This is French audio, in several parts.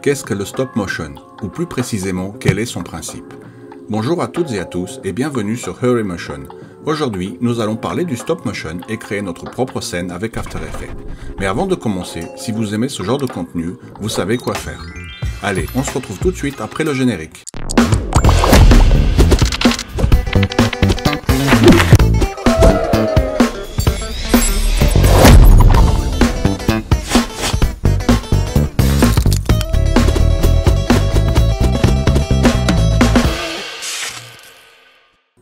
Qu'est-ce que le stop motion? Ou plus précisément, quel est son principe? Bonjour à toutes et à tous et bienvenue sur Hurry Motion. Aujourd'hui, nous allons parler du stop motion et créer notre propre scène avec After Effects. Mais avant de commencer, si vous aimez ce genre de contenu, vous savez quoi faire. Allez, on se retrouve tout de suite après le générique.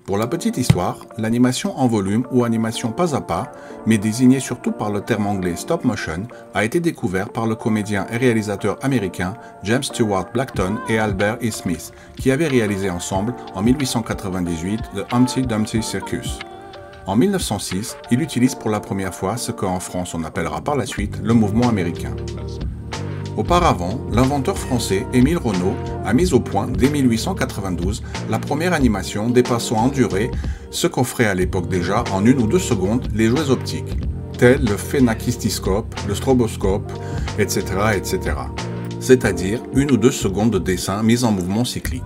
Pour la petite histoire, l'animation en volume ou animation pas à pas, mais désignée surtout par le terme anglais stop motion, a été découvert par le comédien et réalisateur américain James Stewart Blackton et Albert E. Smith, qui avaient réalisé ensemble en 1898 The Humpty Dumpty Circus. En 1906, il utilise pour la première fois ce qu'en France on appellera par la suite le mouvement américain. Auparavant, l'inventeur français Émile Renaud a mis au point dès 1892 la première animation dépassant en durée ce qu'offraient à l'époque déjà en 1 ou 2 secondes les jouets optiques, tels le phénakistyscope, le stroboscope, etc. C'est-à-dire 1 ou 2 secondes de dessin mis en mouvement cyclique.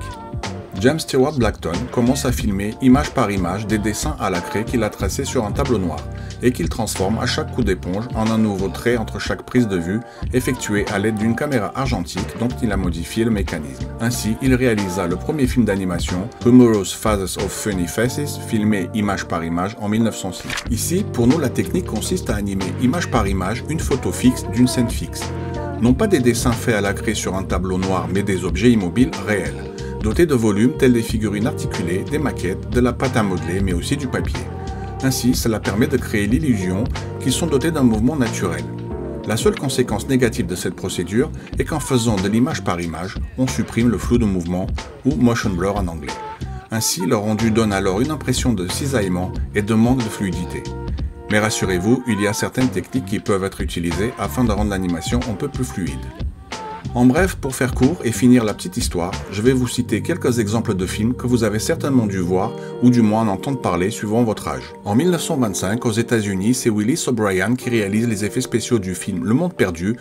James Stewart Blackton commence à filmer image par image des dessins à la craie qu'il a tracés sur un tableau noir et qu'il transforme à chaque coup d'éponge en un nouveau trait entre chaque prise de vue effectué à l'aide d'une caméra argentique dont il a modifié le mécanisme. Ainsi, il réalisa le premier film d'animation Humorous Faces of Funny Faces, filmé image par image en 1906. Ici, pour nous, la technique consiste à animer image par image une photo fixe d'une scène fixe. Non pas des dessins faits à la craie sur un tableau noir, mais des objets immobiles réels, dotés de volumes tels des figurines articulées, des maquettes, de la pâte à modeler, mais aussi du papier. Ainsi, cela permet de créer l'illusion qu'ils sont dotés d'un mouvement naturel. La seule conséquence négative de cette procédure est qu'en faisant de l'image par image, on supprime le flou de mouvement, ou motion blur en anglais. Ainsi, le rendu donne alors une impression de cisaillement et de manque de fluidité. Mais rassurez-vous, il y a certaines techniques qui peuvent être utilisées afin de rendre l'animation un peu plus fluide. En bref, pour faire court et finir la petite histoire, je vais vous citer quelques exemples de films que vous avez certainement dû voir ou du moins en entendre parler suivant votre âge. En 1925, aux États-Unis, c'est Willis O'Brien qui réalise les effets spéciaux du film Le Monde Perdu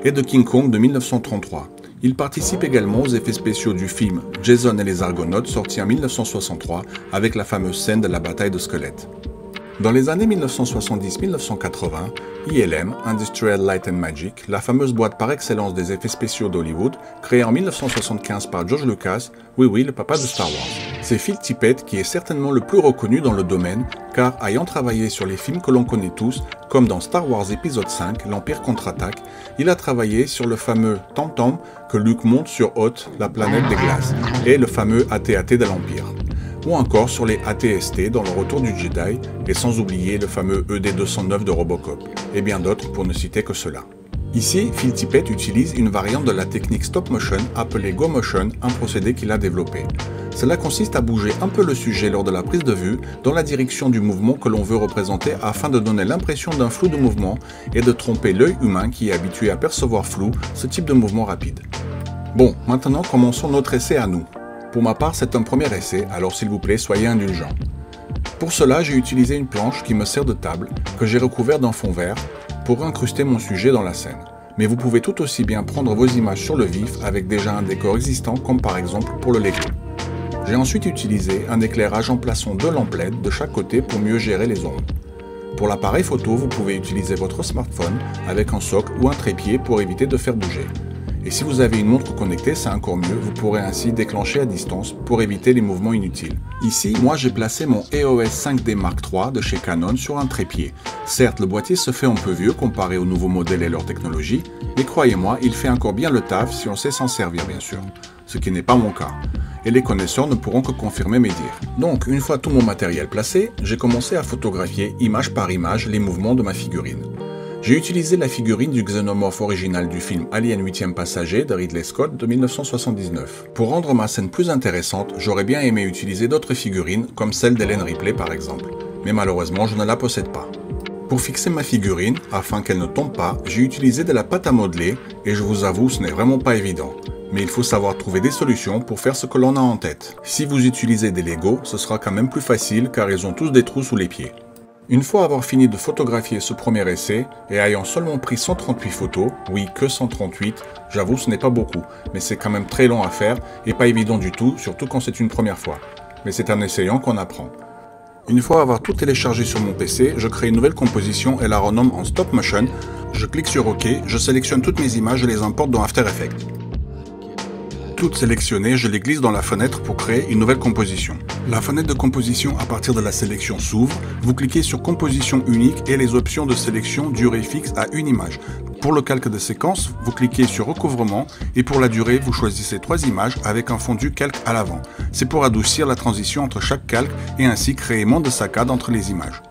et de King Kong de 1933. Il participe également aux effets spéciaux du film Jason et les Argonautes sorti en 1963 avec la fameuse scène de la bataille de squelettes. Dans les années 1970-1980, ILM, Industrial Light and Magic, la fameuse boîte par excellence des effets spéciaux d'Hollywood, créée en 1975 par George Lucas, oui, le papa de Star Wars. C'est Phil Tippett qui est certainement le plus reconnu dans le domaine, car ayant travaillé sur les films que l'on connaît tous, comme dans Star Wars épisode 5, l'Empire contre-attaque, il a travaillé sur le fameux Tam-Tam que Luke monte sur Hoth, la planète des glaces, et le fameux AT-AT de l'Empire. Ou encore sur les AT-ST dans le Retour du Jedi, et sans oublier le fameux ED-209 de Robocop, et bien d'autres pour ne citer que cela. Ici, Phil Tippett utilise une variante de la technique stop motion appelée Go Motion, un procédé qu'il a développé. Cela consiste à bouger un peu le sujet lors de la prise de vue dans la direction du mouvement que l'on veut représenter afin de donner l'impression d'un flou de mouvement et de tromper l'œil humain qui est habitué à percevoir flou ce type de mouvement rapide. Bon, maintenant commençons notre essai à nous. Pour ma part, c'est un premier essai, alors s'il vous plaît, soyez indulgents. Pour cela, j'ai utilisé une planche qui me sert de table, que j'ai recouverte d'un fond vert, pour incruster mon sujet dans la scène. Mais vous pouvez tout aussi bien prendre vos images sur le vif avec déjà un décor existant, comme par exemple pour le Lego. J'ai ensuite utilisé un éclairage en plaçant 2 lampes LED de chaque côté pour mieux gérer les ombres. Pour l'appareil photo, vous pouvez utiliser votre smartphone avec un socle ou un trépied pour éviter de faire bouger. Et si vous avez une montre connectée, c'est encore mieux, vous pourrez ainsi déclencher à distance pour éviter les mouvements inutiles. Ici, moi j'ai placé mon EOS 5D Mark III de chez Canon sur un trépied. Certes, le boîtier se fait un peu vieux comparé aux nouveaux modèles et leur technologie, mais croyez-moi, il fait encore bien le taf si on sait s'en servir bien sûr, ce qui n'est pas mon cas. Et les connaisseurs ne pourront que confirmer mes dires. Donc, une fois tout mon matériel placé, j'ai commencé à photographier image par image les mouvements de ma figurine. J'ai utilisé la figurine du xénomorphe original du film Alien 8e passager de Ridley Scott de 1979. Pour rendre ma scène plus intéressante, j'aurais bien aimé utiliser d'autres figurines, comme celle d'Ellen Ripley par exemple. Mais malheureusement, je ne la possède pas. Pour fixer ma figurine, afin qu'elle ne tombe pas, j'ai utilisé de la pâte à modeler, et je vous avoue, ce n'est vraiment pas évident. Mais il faut savoir trouver des solutions pour faire ce que l'on a en tête. Si vous utilisez des Lego, ce sera quand même plus facile car ils ont tous des trous sous les pieds. Une fois avoir fini de photographier ce premier essai, et ayant seulement pris 138 photos, oui que 138, j'avoue ce n'est pas beaucoup, mais c'est quand même très long à faire et pas évident du tout, surtout quand c'est une première fois. Mais c'est en essayant qu'on apprend. Une fois avoir tout téléchargé sur mon PC, je crée une nouvelle composition et la renomme en stop motion. Je clique sur OK, je sélectionne toutes mes images et les importe dans After Effects. Toutes sélectionnées, je les glisse dans la fenêtre pour créer une nouvelle composition. La fenêtre de composition à partir de la sélection s'ouvre, vous cliquez sur composition unique et les options de sélection durée fixe à une image. Pour le calque de séquence, vous cliquez sur recouvrement et pour la durée, vous choisissez 3 images avec un fondu calque à l'avant. C'est pour adoucir la transition entre chaque calque et ainsi créer moins de saccades entre les images.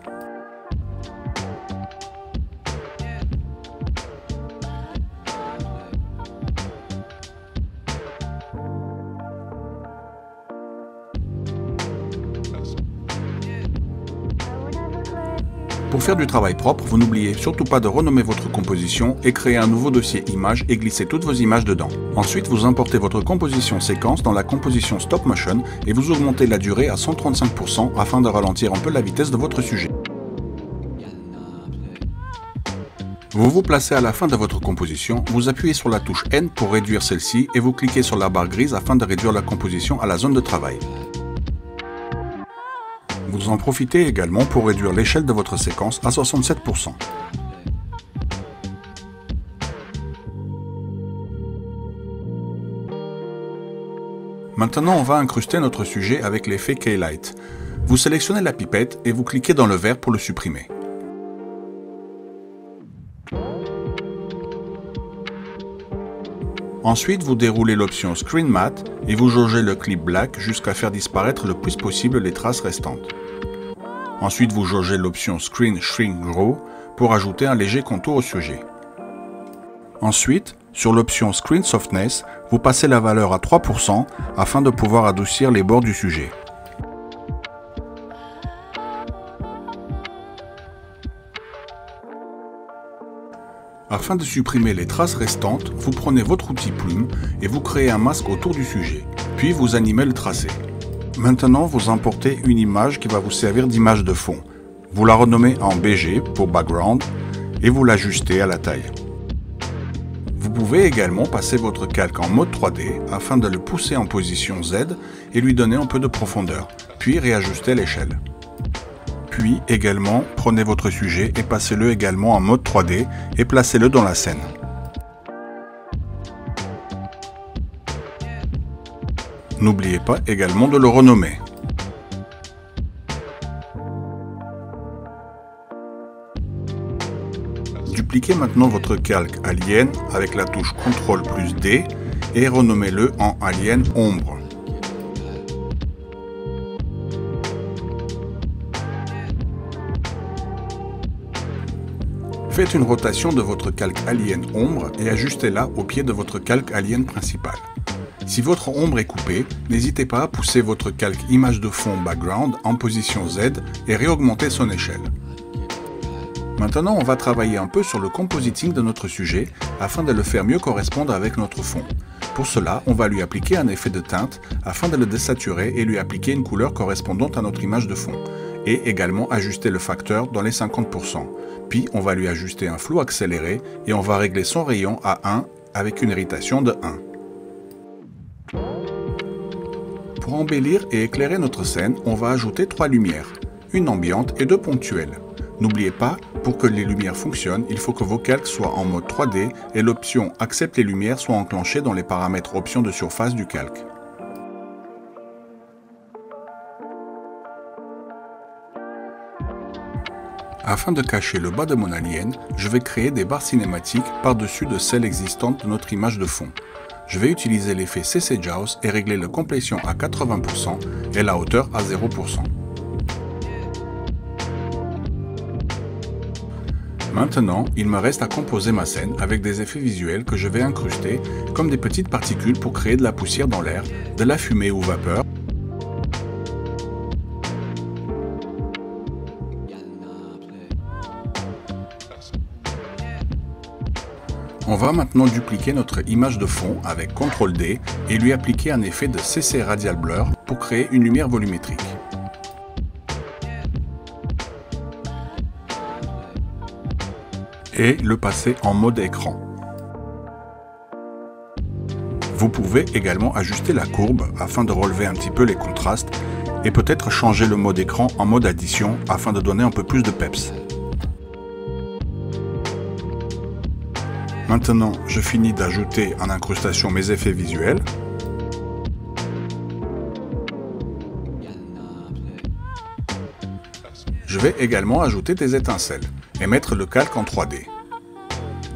Pour faire du travail propre, vous n'oubliez surtout pas de renommer votre composition et créer un nouveau dossier images et glisser toutes vos images dedans. Ensuite, vous importez votre composition séquence dans la composition stop motion et vous augmentez la durée à 135% afin de ralentir un peu la vitesse de votre sujet. Vous vous placez à la fin de votre composition, vous appuyez sur la touche N pour réduire celle-ci et vous cliquez sur la barre grise afin de réduire la composition à la zone de travail. Vous en profitez également pour réduire l'échelle de votre séquence à 67%. Maintenant, on va incruster notre sujet avec l'effet K-Light. Vous sélectionnez la pipette et vous cliquez dans le vert pour le supprimer. Ensuite, vous déroulez l'option Screen Matte et vous jaugez le clip Black jusqu'à faire disparaître le plus possible les traces restantes. Ensuite, vous jaugez l'option Screen Shrink Grow pour ajouter un léger contour au sujet. Ensuite, sur l'option Screen Softness, vous passez la valeur à 3% afin de pouvoir adoucir les bords du sujet. Afin de supprimer les traces restantes, vous prenez votre outil plume et vous créez un masque autour du sujet, puis vous animez le tracé. Maintenant, vous importez une image qui va vous servir d'image de fond. Vous la renommez en BG pour Background et vous l'ajustez à la taille. Vous pouvez également passer votre calque en mode 3D afin de le pousser en position Z et lui donner un peu de profondeur, puis réajuster l'échelle. Puis également, prenez votre sujet et passez-le également en mode 3D et placez-le dans la scène. N'oubliez pas également de le renommer. Dupliquez maintenant votre calque Alien avec la touche CTRL plus D et renommez-le en Alien Ombre. Faites une rotation de votre calque Alien Ombre et ajustez-la au pied de votre calque Alien principal. Si votre ombre est coupée, n'hésitez pas à pousser votre calque image de fond Background en position Z et réaugmenter son échelle. Maintenant, on va travailler un peu sur le compositing de notre sujet afin de le faire mieux correspondre avec notre fond. Pour cela, on va lui appliquer un effet de teinte afin de le désaturer et lui appliquer une couleur correspondante à notre image de fond. Et également ajuster le facteur dans les 50%. Puis on va lui ajuster un flou accéléré et on va régler son rayon à 1 avec une irritation de 1. Pour embellir et éclairer notre scène, on va ajouter 3 lumières, une ambiante et 2 ponctuelles. N'oubliez pas, pour que les lumières fonctionnent, il faut que vos calques soient en mode 3D et l'option Accepte les lumières soit enclenchée dans les paramètres options de surface du calque. Afin de cacher le bas de mon alien, je vais créer des barres cinématiques par-dessus de celles existantes de notre image de fond. Je vais utiliser l'effet CC Jaws et régler la complétion à 80% et la hauteur à 0%. Maintenant, il me reste à composer ma scène avec des effets visuels que je vais incruster comme des petites particules pour créer de la poussière dans l'air, de la fumée ou vapeur. On va maintenant dupliquer notre image de fond avec CTRL D et lui appliquer un effet de CC Radial Blur pour créer une lumière volumétrique. et le passer en mode écran. Vous pouvez également ajuster la courbe afin de relever un petit peu les contrastes et peut-être changer le mode écran en mode addition afin de donner un peu plus de peps. Maintenant, je finis d'ajouter en incrustation mes effets visuels. Je vais également ajouter des étincelles et mettre le calque en 3D.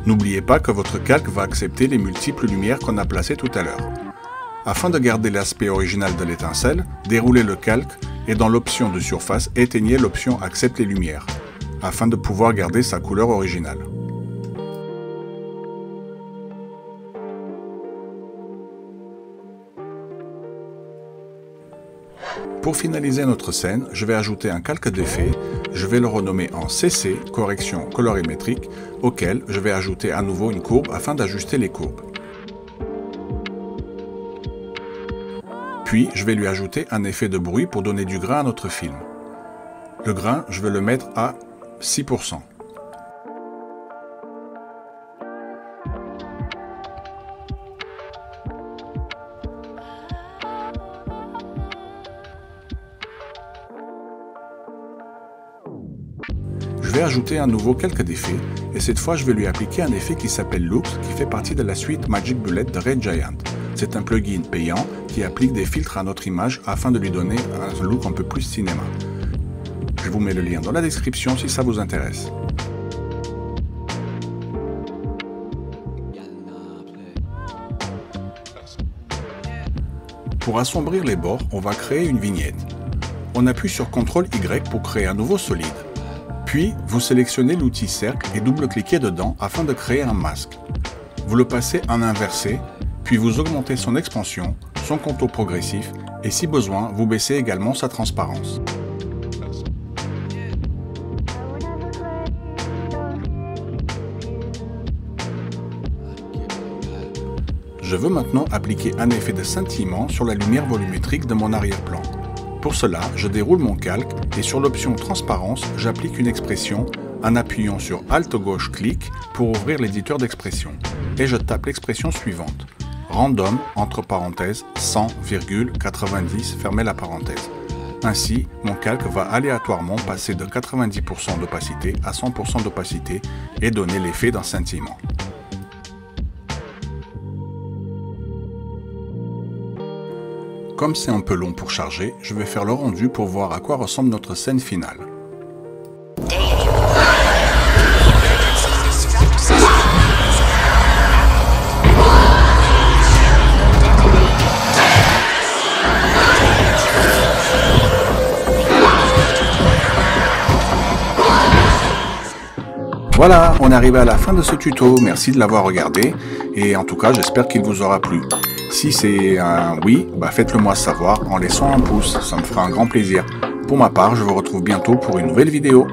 N'oubliez pas que votre calque va accepter les multiples lumières qu'on a placées tout à l'heure. Afin de garder l'aspect original de l'étincelle, déroulez le calque et dans l'option de surface, éteignez l'option Accepte les lumières, afin de pouvoir garder sa couleur originale. Pour finaliser notre scène, je vais ajouter un calque d'effet, je vais le renommer en CC, correction colorimétrique, auquel je vais ajouter à nouveau une courbe afin d'ajuster les courbes. Puis, je vais lui ajouter un effet de bruit pour donner du grain à notre film. Le grain, je vais le mettre à 6%. Je vais ajouter à nouveau quelques effets et cette fois je vais lui appliquer un effet qui s'appelle Looks qui fait partie de la suite Magic Bullet de Red Giant. C'est un plugin payant qui applique des filtres à notre image afin de lui donner un look un peu plus cinéma. Je vous mets le lien dans la description si ça vous intéresse. Pour assombrir les bords, on va créer une vignette. On appuie sur CTRL Y pour créer un nouveau solide. Puis, vous sélectionnez l'outil cercle et double-cliquez dedans afin de créer un masque. Vous le passez en inversé, puis vous augmentez son expansion, son contour progressif et si besoin, vous baissez également sa transparence. Je veux maintenant appliquer un effet de scintillement sur la lumière volumétrique de mon arrière-plan. Pour cela, je déroule mon calque et sur l'option Transparence, j'applique une expression en appuyant sur Alt gauche clic pour ouvrir l'éditeur d'expression. Et je tape l'expression suivante. Random, entre parenthèses, 100,90, fermez la parenthèse. Ainsi, mon calque va aléatoirement passer de 90% d'opacité à 100% d'opacité et donner l'effet d'un scintillement. Comme c'est un peu long pour charger, je vais faire le rendu pour voir à quoi ressemble notre scène finale. Voilà, on est arrivé à la fin de ce tuto, merci de l'avoir regardé et en tout cas j'espère qu'il vous aura plu. Si c'est un oui, faites-le moi savoir en laissant un pouce, ça me fera un grand plaisir. Pour ma part, je vous retrouve bientôt pour une nouvelle vidéo.